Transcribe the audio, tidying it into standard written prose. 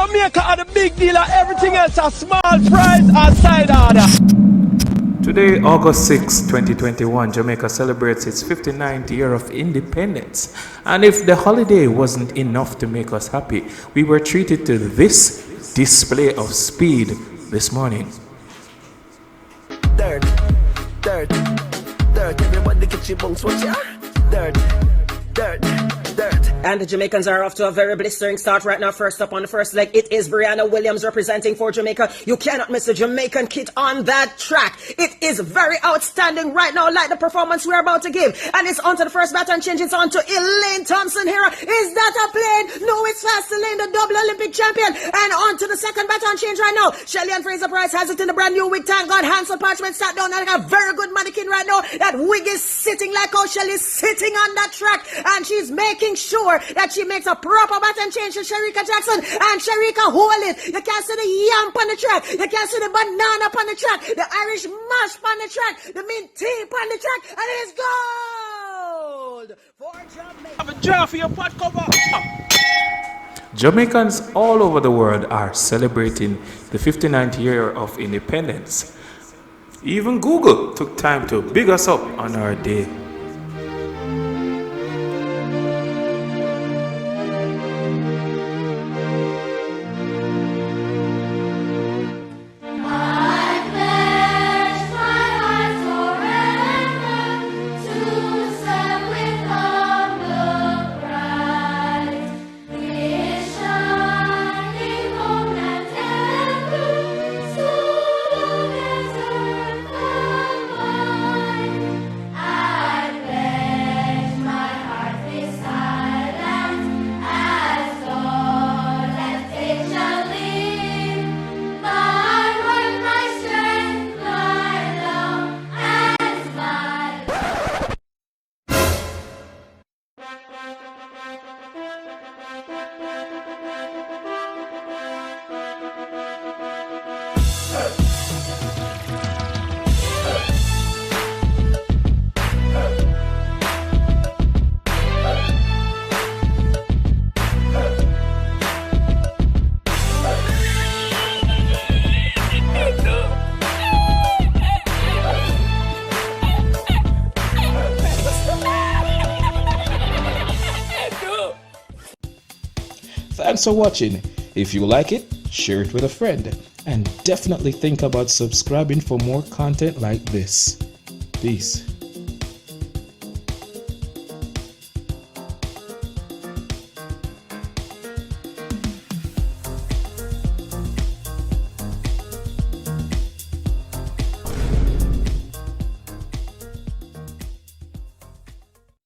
Jamaica are the big deal and everything else a small price or side order. Today, August 6, 2021, Jamaica celebrates its 59th year of independence. And if the holiday wasn't enough to make us happy, we were treated to this display of speed this morning. Dirt, dirt, dirt, everybody get your bones, watch ya. Dirt, dirt, dirt. And the Jamaicans are off to a very blistering start right now. First up on the first leg, it is Brianna Williams representing for Jamaica. You cannot miss the Jamaican kit on that track. It is very outstanding right now, like the performance we're about to give. And it's on to the first baton change. It's on to Elaine Thompson here. Is that a plane? No, it's fast Elaine, the double Olympic champion. And on to the second baton change right now. Shelly and Fraser Price has it in the brand new wig. Thank God Hansel Parchment sat down and got a very good mannequin right now. That wig is sitting like how Shelly's sitting on that track. And she's making sure that she makes a proper baton change to Sherika Jackson, and Sherika hold it. You can see the yam on the track, you can see the banana on the track, the Irish mash on the track, the mint tea on the track, and it's gold for Jamaica. Have a jar for your pot cover. Jamaicans all over the world are celebrating the 59th year of independence. Even Google took time to big us up on our day. Thanks for watching. If you like it, share it with a friend. And definitely think about subscribing for more content like this. Peace.